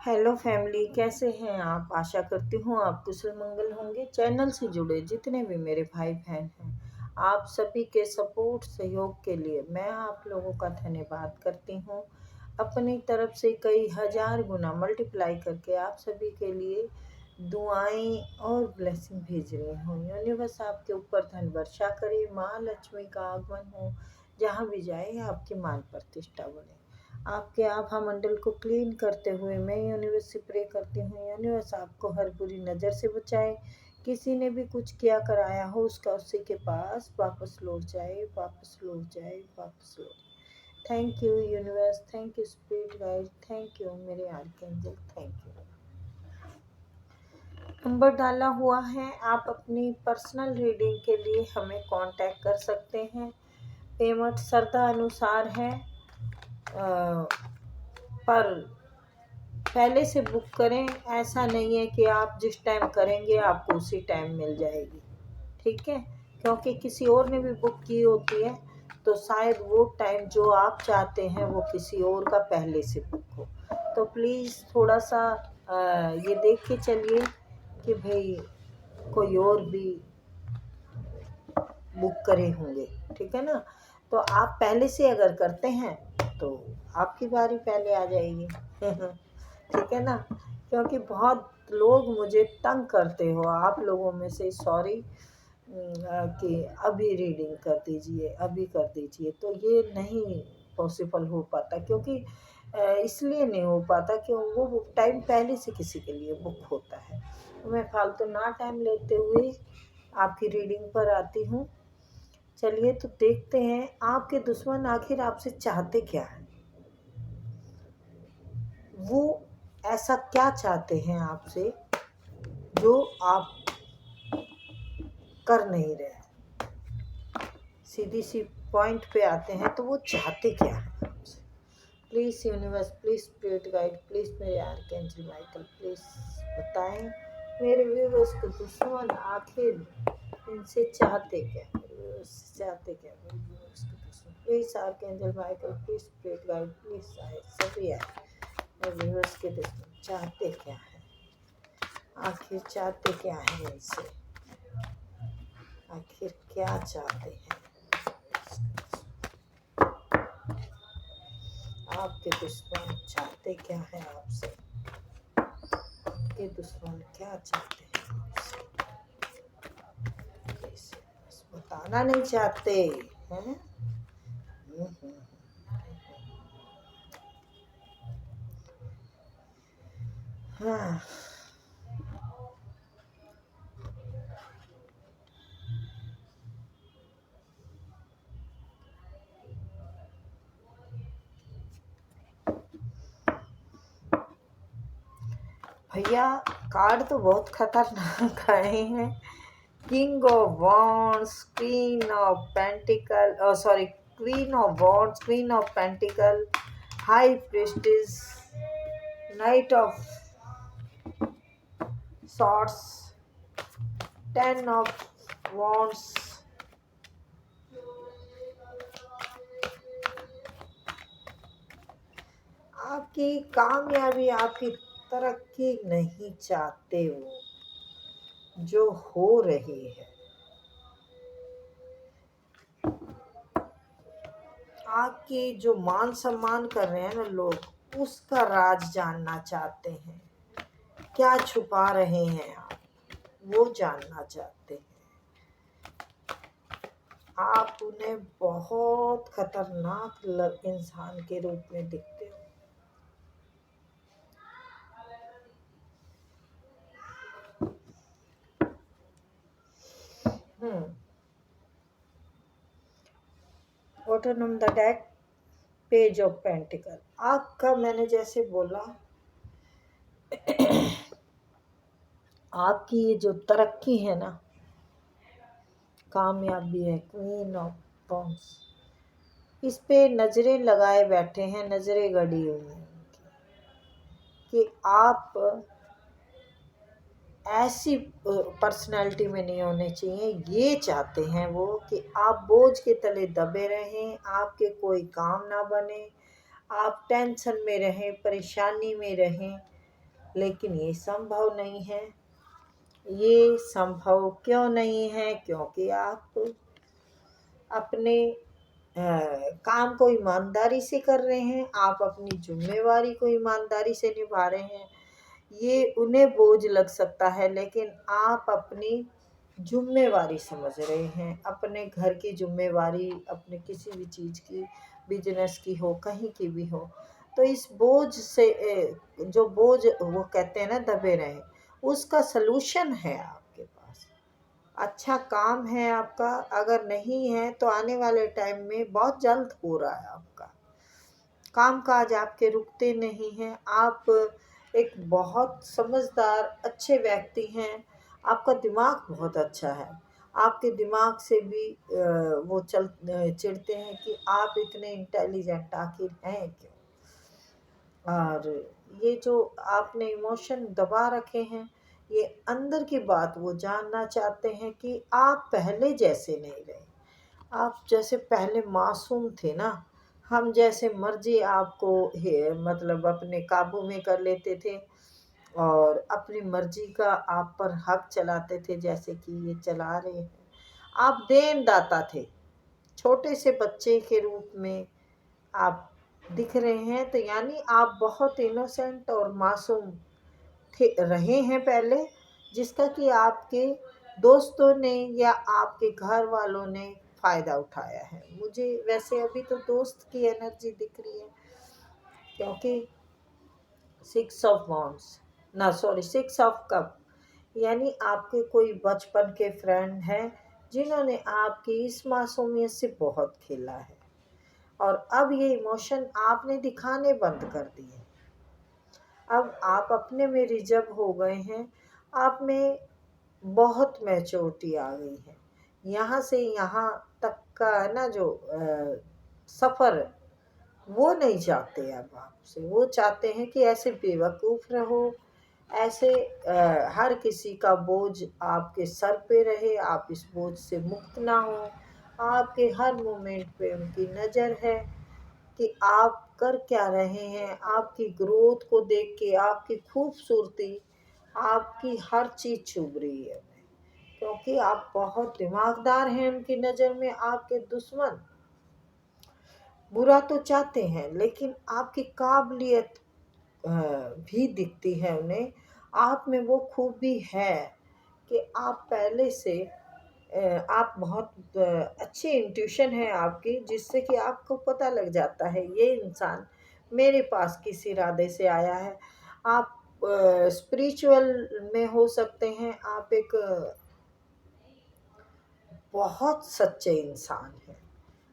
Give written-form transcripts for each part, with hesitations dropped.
Hello family, कैसे हैं आप? आशा करती हूँ आप कुशल मंगल होंगे। चैनल से जुड़े जितने भी मेरे भाई बहन हैं, आप सभी के सपोर्ट सहयोग के लिए मैं आप लोगों का धन्यवाद करती हूँ। अपनी तरफ से कई हजार गुना मल्टीप्लाई करके आप सभी के लिए दुआएं और ब्लेसिंग भेज रही हूँ। यूनिवर्स आपके ऊपर धन वर्षा करे, माँ लक्ष्मी का आगमन हो, जहाँ भी जाए आपकी मान प्रतिष्ठा बढ़े। आपके आभा मंडल को क्लीन करते हुए मैं यूनिवर्स से प्रे करती हूँ, यूनिवर्स आपको हर बुरी नज़र से बचाए। किसी ने भी कुछ किया कराया हो उसका उसी के पास वापस लौट जाए, वापस लौट जाए, वापस लौट। Thank you universe, thank you spirit guide, thank you मेरे आर्कएंजल, थैंक यू। नंबर डाला हुआ है, आप अपनी पर्सनल रीडिंग के लिए हमें कांटेक्ट कर सकते हैं। पेमेंट श्रद्धा अनुसार है, पर पहले से बुक करें। ऐसा नहीं है कि आप जिस टाइम करेंगे आपको उसी टाइम मिल जाएगी, ठीक है? क्योंकि किसी और ने भी बुक की होती है तो शायद वो टाइम जो आप चाहते हैं वो किसी और का पहले से बुक हो। तो प्लीज़ थोड़ा सा ये देख के चलिए कि भाई कोई और भी बुक करे होंगे, ठीक है ना? तो आप पहले से अगर करते हैं तो आपकी बारी पहले आ जाएगी। ठीक है ना? क्योंकि बहुत लोग मुझे तंग करते हो, आप लोगों में से सॉरी कि अभी रीडिंग कर दीजिए, अभी कर दीजिए, तो ये नहीं पॉसिबल हो पाता। क्योंकि इसलिए नहीं हो पाता कि वो टाइम पहले से किसी के लिए बुक होता है। तो मैं फालतू ना टाइम लेते हुए आपकी रीडिंग पर आती हूँ। चलिए तो देखते हैं आपके दुश्मन आखिर आपसे चाहते क्या है। वो ऐसा क्या चाहते हैं आपसे जो आप कर नहीं रहे? सीधी सी पॉइंट पे आते हैं, तो वो चाहते क्या है आपसे? Please universe, please spirit guide, please मेरे आर्कएंजल माइकल, प्लीज़ बताएं मेरे व्यूअर्स को दुश्मन आखिर इनसे चाहते क्या, मेरे व्यूअर्स चाहते क्या, मेरे व्यूअर्स को दुश्मन। Please archangel Michael, please spirit guide, please आए सभी आए, मेरे व्यूअर्स के दुश्मन चाहते क्या है? आखिर चाहते क्या है इनसे? आखिर क्या चाहते हैं आपके दुश्मन? चाहते क्या है आपसे? आपके दुश्मन क्या चाहते हैं आपसे? बस बताना नहीं चाहते हैं। हाँ, भैया कार्ड तो बहुत खतरनाक आए हैं। King of wands, queen of pentacle, sorry, queen of wands, queen of pentacle, high priestess, night of swords, ten of wands. आपकी कामयाबी, आपकी तरक्की नहीं चाहते वो, जो हो रही है। आपकी जो मान सम्मान कर रहे हैं ना लोग, उसका राज जानना चाहते हैं। क्या छुपा रहे हैं आप, वो जानना चाहते हैं। आप उन्हें बहुत खतरनाक इंसान के रूप में दिखते हो। Bottom of the deck, page of pentacle. आपका मैंने जैसे बोला, आपकी ये जो तरक्की है ना, कामयाबी है, क्वीन ऑफ वॉन्ड्स, इस पे नज़रें लगाए बैठे हैं, नज़रें गड़ी हुई हैं कि आप ऐसी पर्सनालिटी में नहीं होने चाहिए। ये चाहते हैं वो कि आप बोझ के तले दबे रहें, आपके कोई काम ना बने, आप टेंशन में रहें, परेशानी में रहें। लेकिन ये संभव नहीं है। ये संभव क्यों नहीं है? क्योंकि आप अपने काम को ईमानदारी से कर रहे हैं, आप अपनी ज़िम्मेवारी को ईमानदारी से निभा रहे हैं। ये उन्हें बोझ लग सकता है, लेकिन आप अपनी ज़िम्मेवारी समझ रहे हैं, अपने घर की ज़िम्मेवारी, अपने किसी भी चीज़ की, बिज़नेस की हो, कहीं की भी हो। तो इस बोझ से जो बोझ वो कहते हैं ना दबे रहे, उसका सॉल्यूशन है आपके पास। अच्छा काम है आपका, अगर नहीं है तो आने वाले टाइम में बहुत जल्द हो रहा है आपका काम काज, आपके रुकते नहीं हैं। आप एक बहुत समझदार अच्छे व्यक्ति हैं, आपका दिमाग बहुत अच्छा है। आपके दिमाग से भी वो चिढ़ते हैं कि आप इतने इंटेलिजेंट आखिर हैं क्यों। और ये जो आपने इमोशन दबा रखे हैं, ये अंदर की बात वो जानना चाहते हैं कि आप पहले जैसे नहीं रहे। आप जैसे पहले मासूम थे ना, हम जैसे मर्जी आपको मतलब अपने काबू में कर लेते थे और अपनी मर्जी का आप पर हक चलाते थे, जैसे कि ये चला रहे हैं। आप देनदाता थे, छोटे से बच्चे के रूप में आप दिख रहे हैं, तो यानी आप बहुत इनोसेंट और मासूम थे रहे हैं पहले, जिसका कि आपके दोस्तों ने या आपके घर वालों ने फ़ायदा उठाया है। मुझे वैसे अभी तो दोस्त की एनर्जी दिख रही है, क्योंकि 6 ऑफ वॉन्ड्स, ना सॉरी 6 ऑफ कप, यानी आपके कोई बचपन के फ्रेंड हैं जिन्होंने आपकी इस मासूमियत से बहुत खेला है, और अब ये इमोशन आपने दिखाने बंद कर दिए। अब आप अपने में रिजर्व हो गए हैं, आप में बहुत मैच्योरिटी आ गई है। यहाँ से यहाँ तक का है ना जो सफ़र, वो नहीं चाहते अब आपसे। वो चाहते हैं कि ऐसे बेवकूफ़ रहो, ऐसे हर किसी का बोझ आपके सर पे रहे, आप इस बोझ से मुक्त ना हो। आपके हर मोमेंट पे उनकी नज़र है कि आप कर क्या रहे हैं, आपकी ग्रोथ को देख के, आपकी खूबसूरती, आपकी हर चीज़ चुभ रही है उन्हें, क्योंकि आप बहुत दिमागदार हैं उनकी नज़र में। आपके दुश्मन बुरा तो चाहते हैं, लेकिन आपकी काबिलियत भी दिखती है उन्हें। आप में वो खूबी है कि आप पहले से आप बहुत अच्छी इंट्यूशन है आपकी, जिससे कि आपको पता लग जाता है ये इंसान मेरे पास किस इरादे से आया है। आप स्पिरिचुअल में हो सकते हैं, आप एक बहुत सच्चे इंसान हैं।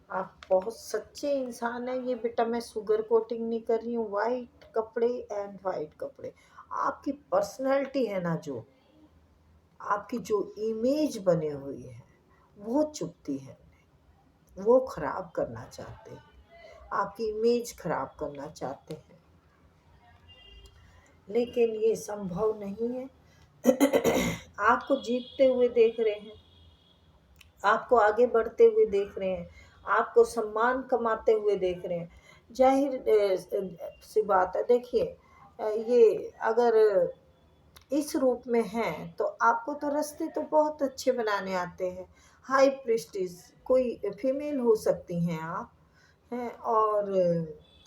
आप बहुत सच्चे इंसान हैं। ये बेटा मैं शुगर कोटिंग नहीं कर रही हूँ। वाइट कपड़े एंड वाइट कपड़े, आपकी पर्सनैलिटी है ना, जो आपकी जो इमेज बनी हुई है वो चुभती है उन्हें। वो खराब करना चाहते हैं, आपकी इमेज खराब करना चाहते हैं, लेकिन ये संभव नहीं है। आपको जीतते हुए देख रहे हैं, आपको आगे बढ़ते हुए देख रहे हैं, आपको सम्मान कमाते हुए देख रहे हैं। जाहिर सी बात है, देखिए ये अगर इस रूप में हैं तो आपको तो रास्ते तो बहुत अच्छे बनाने आते हैं। हाई प्रिस्टिस कोई फीमेल हो सकती हैं आप, हैं, और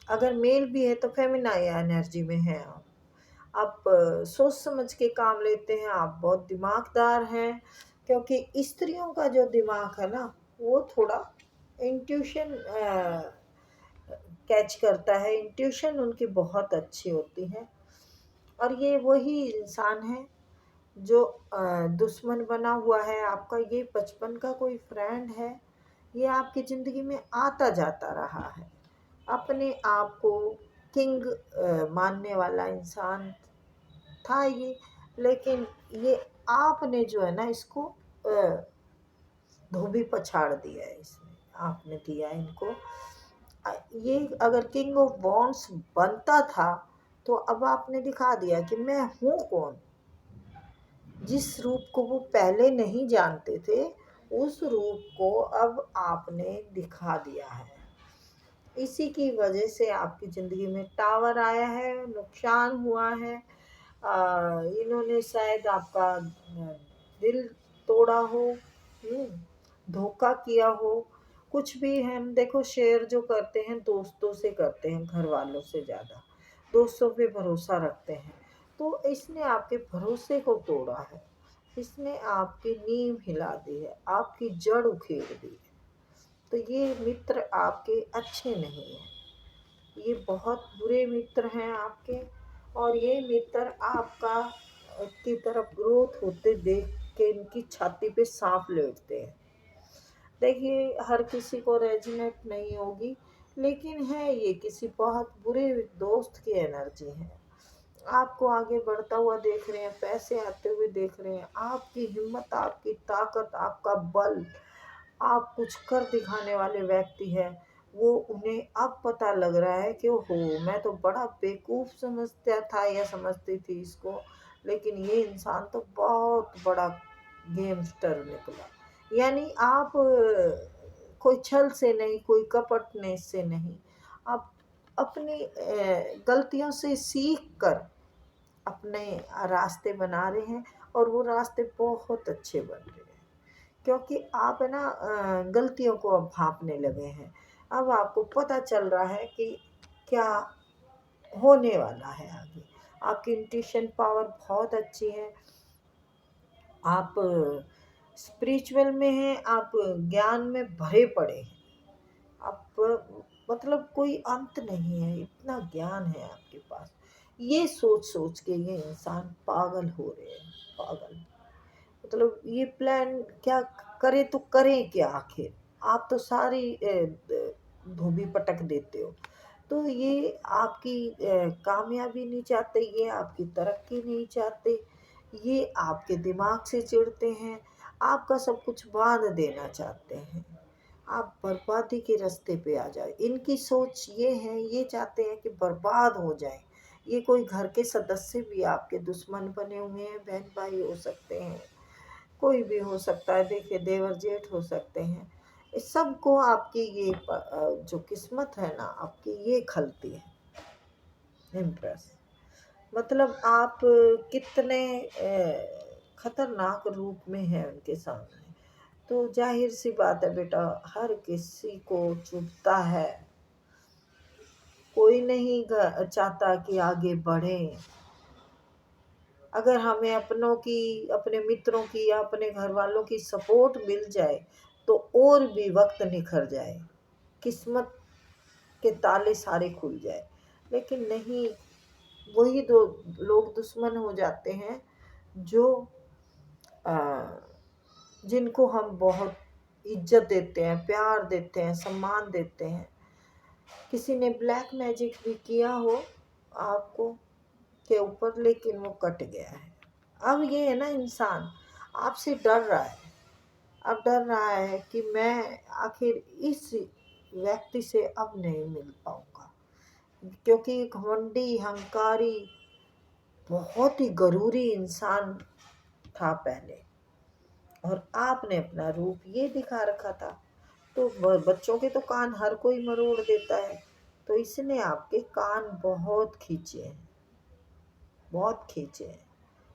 अगर मेल भी है तो फेमिनाइन एनर्जी में हैं आप। आप सोच समझ के काम लेते हैं, आप बहुत दिमागदार हैं, क्योंकि स्त्रियों का जो दिमाग है ना, वो थोड़ा इंट्यूशन कैच करता है। इंट्यूशन उनकी बहुत अच्छी होती है, और ये वही इंसान है जो दुश्मन बना हुआ है आपका। ये बचपन का कोई फ्रेंड है, ये आपकी ज़िंदगी में आता जाता रहा है। अपने आप को किंग मानने वाला इंसान था ये, लेकिन ये आपने जो है ना इसको धोबी पछाड़ दिया है, इसने आपने दिया इनको। ये अगर किंग ऑफ वॉन्ड्स बनता था तो अब आपने दिखा दिया कि मैं हूँ कौन। जिस रूप को वो पहले नहीं जानते थे, उस रूप को अब आपने दिखा दिया है। इसी की वजह से आपकी ज़िंदगी में टावर आया है, नुकसान हुआ है, इन्होंने शायद आपका दिल तोड़ा हो, धोखा किया हो। कुछ भी हम देखो, शेयर जो करते हैं दोस्तों से करते हैं, घर वालों से ज़्यादा दोस्तों पे भरोसा रखते हैं। तो इसने आपके भरोसे को तोड़ा है, इसने आपकी नींव हिला दी है, आपकी जड़ उखेड़ दी है। तो ये मित्र आपके अच्छे नहीं हैं, ये बहुत बुरे मित्र हैं आपके। और ये मित्र आपका की तरफ ग्रोथ होते देख के इनकी छाती पे सांप लेटते हैं। देखिए, हर किसी को रेजिनेट नहीं होगी, लेकिन है ये किसी बहुत बुरे दोस्त की एनर्जी है। आपको आगे बढ़ता हुआ देख रहे हैं, पैसे आते हुए देख रहे हैं, आपकी हिम्मत, आपकी ताकत, आपका बल, आप कुछ कर दिखाने वाले व्यक्ति हैं। वो उन्हें अब पता लग रहा है कि ओहो, मैं तो बड़ा बेवकूफ़ समझता था या समझती थी इसको, लेकिन ये इंसान तो बहुत बड़ा गेमस्टर निकला। यानी आप कोई छल से नहीं, कोई कपटने से नहीं, आप अपनी गलतियों से सीख कर अपने रास्ते बना रहे हैं, और वो रास्ते बहुत अच्छे बन रहे हैं। क्योंकि आप है ना गलतियों को अब भांपने लगे हैं। अब आपको पता चल रहा है कि क्या होने वाला है आगे। आपकी इंट्यूशन पावर बहुत अच्छी है, आप स्पिरिचुअल में हैं, आप ज्ञान में भरे पड़े हैं। आप मतलब कोई अंत नहीं है, इतना ज्ञान है आपके पास। ये सोच सोच के ये इंसान पागल हो रहे हैं, पागल। मतलब ये प्लान क्या करे, तो करें क्या आखिर। आप तो सारी धोबी पटक देते हो। तो ये आपकी कामयाबी नहीं चाहते, ये आपकी तरक्की नहीं चाहते, ये आपके दिमाग से चिढ़ते हैं, आपका सब कुछ बांध देना चाहते हैं, आप बर्बादी के रास्ते पे आ जाए। इनकी सोच ये है, ये चाहते हैं कि बर्बाद हो जाए। ये कोई घर के सदस्य भी आपके दुश्मन बने हुए हैं, बहन भाई हो सकते हैं, कोई भी हो सकता है, देखिए देवर जेठ हो सकते हैं। इस सबको आपकी ये जो किस्मत है ना आपकी, ये खलती है। इम्प्रेस मतलब आप कितने खतरनाक रूप में हैं उनके सामने। तो जाहिर सी बात है बेटा, हर किसी को चुभता है, कोई नहीं चाहता कि आगे बढ़े। अगर हमें अपनों की, अपने मित्रों की या अपने घर वालों की सपोर्ट मिल जाए तो और भी वक्त निखर जाए, किस्मत के ताले सारे खुल जाए। लेकिन नहीं, वही दो लोग दुश्मन हो जाते हैं जो आ, जिनको हम बहुत इज्जत देते हैं, प्यार देते हैं, सम्मान देते हैं। किसी ने ब्लैक मैजिक भी किया हो आपको के ऊपर, लेकिन वो कट गया है। अब ये है ना, इंसान आपसे डर रहा है। अब डर रहा है कि मैं आखिर इस व्यक्ति से अब नहीं मिल पाऊंगा, क्योंकि घमंडी, हंकारी, बहुत ही गरूरी इंसान था पहले, और आपने अपना रूप ये दिखा रखा था। तो बच्चों के तो कान हर कोई मरोड़ देता है, तो इसने आपके कान बहुत खींचे हैं, बहुत खींचे हैं।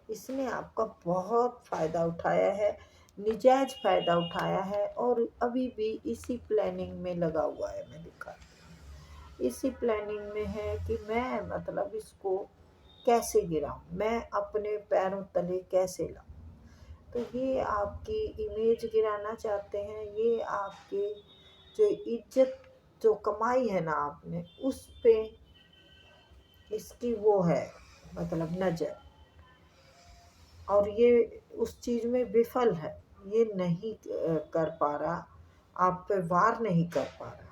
इसने आपका बहुत फ़ायदा उठाया है, निजायज फ़ायदा उठाया है, और अभी भी इसी प्लानिंग में लगा हुआ है। मैं दिखाती हूँ, इसी प्लानिंग में है कि मैं मतलब इसको कैसे गिराऊं, मैं अपने पैरों तले कैसे लाऊं। तो ये आपकी इमेज गिराना चाहते हैं, ये आपके जो इज्जत, जो कमाई है ना आपने, उस पे इसकी वो है, मतलब नज़र। और ये उस चीज़ में विफल है, ये नहीं कर पा रहा, आप पे वार नहीं कर पा रहा।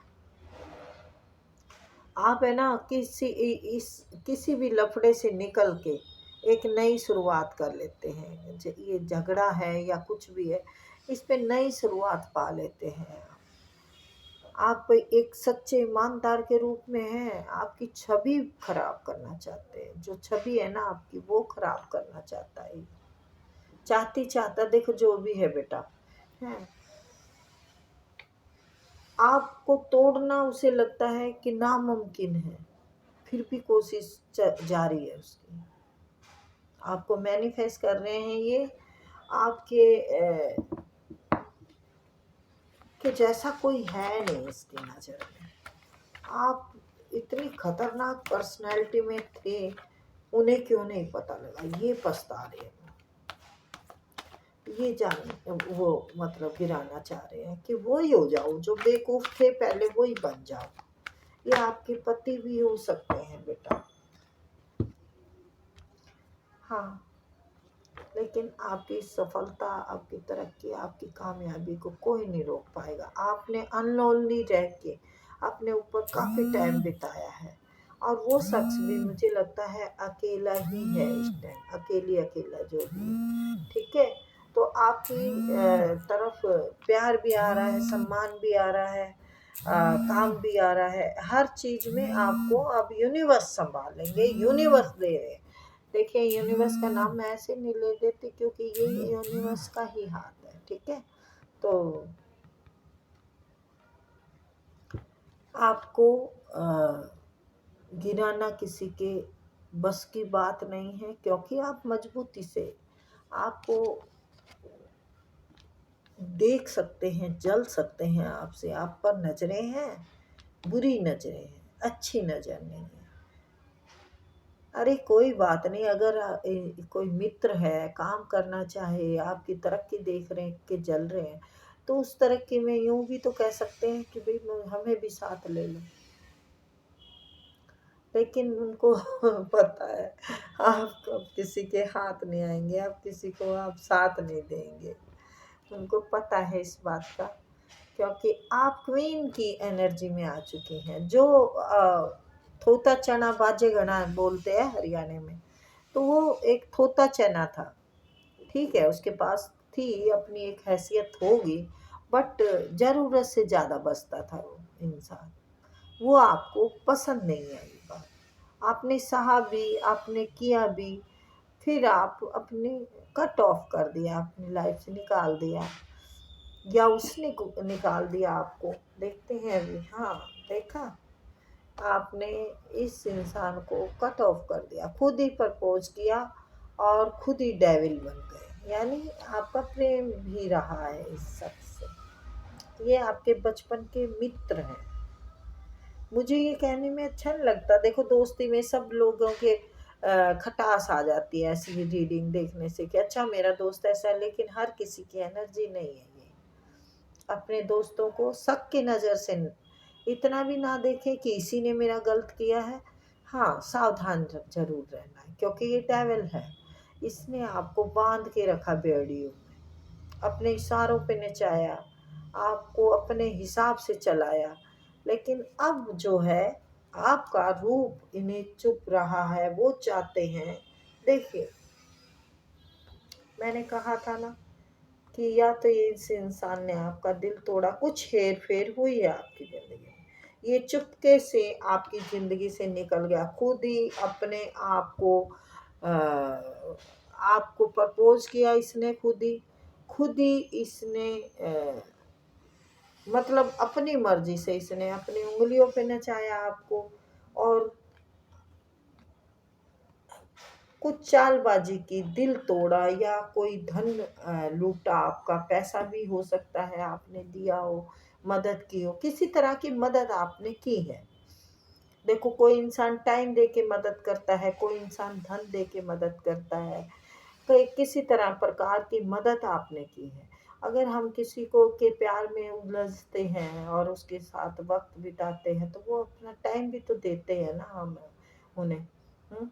आप है ना किसी भी लफड़े से निकल के एक नई शुरुआत कर लेते हैं। ये झगड़ा है या कुछ भी है, इस पे नई शुरुआत पा लेते हैं। आप एक सच्चे ईमानदार के रूप में हैं, आपकी छवि खराब करना चाहते हैं, जो छवि है ना आपकी, वो खराब करना चाहता है। चाहता देखो जो भी है बेटा, है आपको तोड़ना, उसे लगता है कि नामुमकिन है, फिर भी कोशिश जारी है उसकी। आपको मैनिफेस्ट कर रहे हैं ये आपके कि जैसा कोई है नहीं इसकी नज़र में। आप इतनी खतरनाक पर्सनैलिटी में थे, उन्हें क्यों नहीं पता लगा, ये पछता रहे हैं। ये जान वो मतलब गिराना चाह रहे हैं कि वो ही हो जाओ जो बेवकूफ़ थे पहले, वो ही बन जाओ। ये आपके पति भी हो सकते हैं बेटा। हाँ, लेकिन आपकी सफलता, आपकी तरक्की, आपकी कामयाबी को कोई नहीं रोक पाएगा। आपने अनलोनली रह के अपने ऊपर काफ़ी टाइम बिताया है, और वो शख्स भी मुझे लगता है अकेला ही है इस टाइम, अकेला जो भी, ठीक है। तो आपकी तरफ प्यार भी आ रहा है, सम्मान भी आ रहा है, काम भी आ रहा है, हर चीज़ में आपको अब यूनिवर्स संभाल लेंगे, यूनिवर्स दे रहे हैं। देखिए, यूनिवर्स का नाम मैं ऐसे नहीं ले देती क्योंकि ये यूनिवर्स का ही हाथ है, ठीक है। तो आपको गिराना किसी के बस की बात नहीं है, क्योंकि आप मजबूती से आपको देख सकते हैं, जल सकते हैं आपसे, आप पर नजरें हैं, बुरी नजरें हैं, अच्छी नजर नहीं है। अरे कोई बात नहीं, अगर कोई मित्र है, काम करना चाहे, आपकी तरक्की देख रहे हैं कि जल रहे हैं, तो उस तरक्की में यूं भी तो कह सकते हैं कि भाई हमें भी साथ ले लो। लेकिन उनको पता है आप अब किसी के हाथ नहीं आएंगे, आप किसी को आप साथ नहीं देंगे। उनको पता है इस बात का, क्योंकि आप क्वीन की एनर्जी में आ चुकी हैं। जो थोता चना बाजे गणा बोलते हैं हरियाणा में, तो वो एक थोता चना था, ठीक है। उसके पास थी अपनी एक हैसियत होगी, बट ज़रूरत से ज़्यादा बचता था वो इंसान। वो आपको पसंद नहीं आई बात, आपने सहा भी, आपने किया भी, फिर आप अपने कट ऑफ कर दिया, अपनी लाइफ से निकाल दिया, या उसने निकाल दिया आपको। देखते हैं अभी, हाँ देखा, आपने इस इंसान को कट ऑफ कर दिया, खुद ही प्रपोज किया और खुद ही डेविल बन गए। यानी आपका प्रेम भी रहा है इस शख्स से, ये आपके बचपन के मित्र हैं। मुझे ये कहने में अच्छा नहीं लगता, देखो दोस्ती में सब लोगों के खटास आ जाती है ऐसी रीडिंग देखने से कि अच्छा मेरा दोस्त ऐसा है, लेकिन हर किसी की एनर्जी नहीं है ये। अपने दोस्तों को शक की नज़र से इतना भी ना देखें कि इसी ने मेरा गलत किया है। हाँ, सावधान जरूर रहना है, क्योंकि ये डेविल है, इसने आपको बांध के रखा बेड़ियों में, अपने इशारों पे नचाया, आपको अपने हिसाब से चलाया। लेकिन अब जो है, आपका रूप इन्हें चुप रहा है, वो चाहते हैं। देखिए, मैंने कहा था ना कि या तो ये इस इंसान ने आपका दिल तोड़ा, कुछ हेर फेर हुई है आपकी ज़िंदगी में, ये चुपके से आपकी ज़िंदगी से निकल गया, खुद ही अपने आप को आपको प्रपोज किया इसने, खुद ही इसने मतलब अपनी मर्जी से इसने अपनी उंगलियों पे नचाया आपको, और कुछ चालबाजी की, दिल तोड़ा, या कोई धन लूटा, आपका पैसा भी हो सकता है आपने दिया हो, मदद की हो, किसी तरह की मदद आपने की है। देखो, कोई इंसान टाइम दे के मदद करता है, कोई इंसान धन दे के मदद करता है, तो किसी तरह प्रकार की मदद आपने की है। अगर हम किसी को के प्यार में उलझते हैं और उसके साथ वक्त बिताते हैं, तो वो अपना टाइम भी तो देते हैं ना हम उन्हें। हम्म?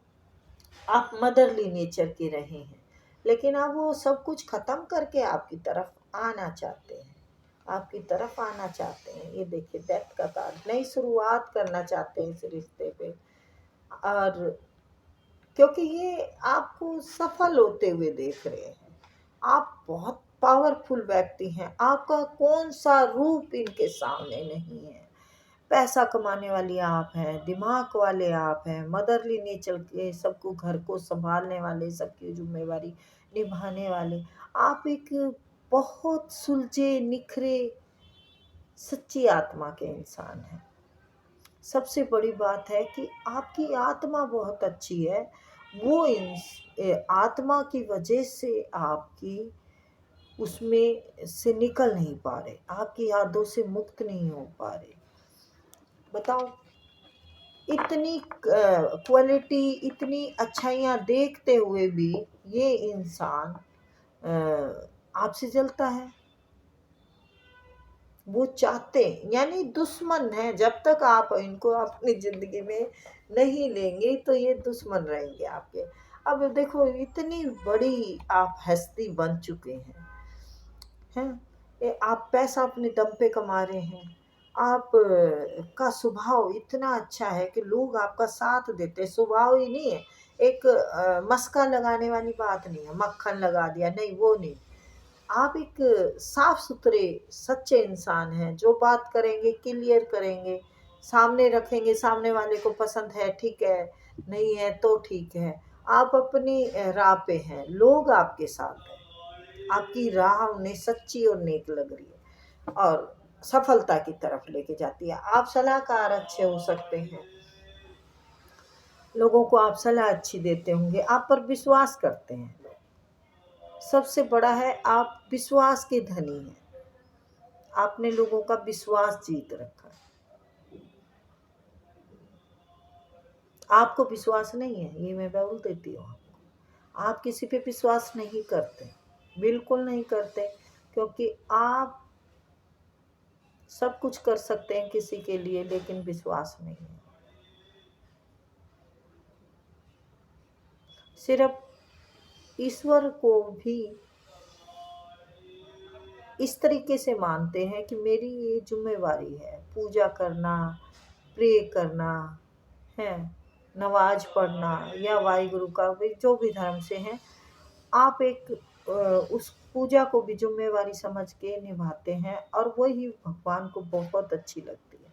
आप मदरली नेचर के रहे हैं, लेकिन अब वो सब कुछ खत्म करके आपकी तरफ आना चाहते हैं, आपकी तरफ आना चाहते हैं। ये देखिए, डेथ का कार्ड, नई शुरुआत करना चाहते हैं इस रिश्ते पे। और क्योंकि ये आपको सफल होते हुए देख रहे हैं, आप बहुत पावरफुल व्यक्ति हैं, आपका कौन सा रूप इनके सामने नहीं है। पैसा कमाने वाली आप हैं, दिमाग वाले आप हैं, मदरली नेचर के, सबको घर को संभालने वाले, सबकी जिम्मेवारी निभाने वाले। आप एक बहुत सुलझे निखरे सच्ची आत्मा के इंसान हैं। सबसे बड़ी बात है कि आपकी आत्मा बहुत अच्छी है, वो आत्मा की वजह से आपकी उसमें से निकल नहीं पा रहे, आपकी यादों से मुक्त नहीं हो पा रहे। बताओ, इतनी क्वालिटी, इतनी अच्छाइयाँ देखते हुए भी ये इंसान आपसे जलता है। वो चाहते, यानी दुश्मन है। जब तक आप इनको अपनी ज़िंदगी में नहीं लेंगे तो ये दुश्मन रहेंगे आपके। अब देखो, इतनी बड़ी आप हस्ती बन चुके हैं। आप पैसा अपने दम पे कमा रहे हैं। आप का स्वभाव इतना अच्छा है कि लोग आपका साथ देते हैं। स्वभाव ही नहीं है, एक मस्का लगाने वाली बात नहीं है, मक्खन लगा दिया, नहीं वो नहीं। आप एक साफ सुथरे सच्चे इंसान हैं, जो बात करेंगे क्लियर करेंगे, सामने रखेंगे, सामने वाले को पसंद है ठीक है, नहीं है तो ठीक है। आप अपनी राह पे हैं, लोग आपके साथ हैं, आपकी राह उन्हें सच्ची और नेक लग रही है और सफलता की तरफ लेके जाती है। आप सलाहकार अच्छे हो सकते हैं, लोगों को आप सलाह अच्छी देते होंगे, आप पर विश्वास करते हैं लोग। सबसे बड़ा है, आप विश्वास के धनी हैं। आपने लोगों का विश्वास जीत रखा है। आपको विश्वास नहीं है, ये मैं बोल देती हूँ आपको। आप किसी पे विश्वास नहीं करते, बिल्कुल नहीं करते, क्योंकि आप सब कुछ कर सकते हैं किसी के लिए, लेकिन विश्वास नहीं है। सिर्फ ईश्वर को भी इस तरीके से मानते हैं कि मेरी ये जिम्मेवारी है, पूजा करना, प्रे करना है, नमाज पढ़ना या वाहिगुरु का भी जो भी धर्म से हैं, आप एक उस पूजा को भी जिम्मेवारी समझ के निभाते हैं और वही भगवान को बहुत अच्छी लगती है।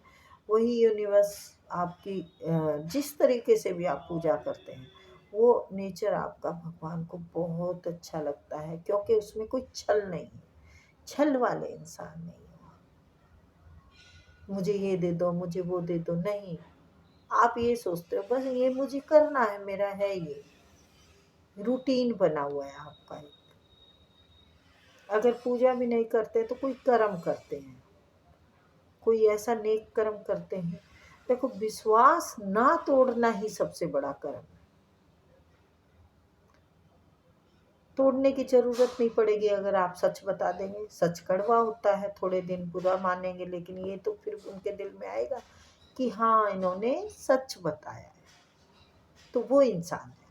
वही यूनिवर्स आपकी जिस तरीके से भी आप पूजा करते हैं, वो नेचर आपका भगवान को बहुत अच्छा लगता है, क्योंकि उसमें कोई छल नहीं है। छल वाले इंसान नहीं हो। मुझे ये दे दो, मुझे वो दे दो, नहीं। आप ये सोचते हो बस ये मुझे करना है, मेरा है, ये रूटीन बना हुआ है आपका। अगर पूजा भी नहीं करते तो कोई कर्म करते हैं, कोई ऐसा नेक कर्म करते हैं। देखो, विश्वास ना तोड़ना ही सबसे बड़ा कर्म है। तोड़ने की जरूरत नहीं पड़ेगी अगर आप सच बता देंगे। सच कड़वा होता है, थोड़े दिन बुरा मानेंगे, लेकिन ये तो फिर उनके दिल में आएगा कि हाँ, इन्होंने सच बताया है, तो वो इंसान है।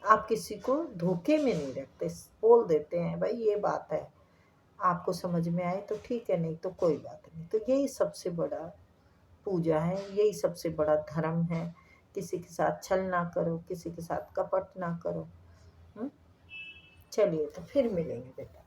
आप किसी को धोखे में नहीं रखते, बोल देते हैं भाई ये बात है, आपको समझ में आए तो ठीक है, नहीं तो कोई बात नहीं। तो यही सबसे बड़ा पूजा है, यही सबसे बड़ा धर्म है। किसी के साथ छल ना करो, किसी के साथ कपट ना करो। चलिए, तो फिर मिलेंगे बेटा।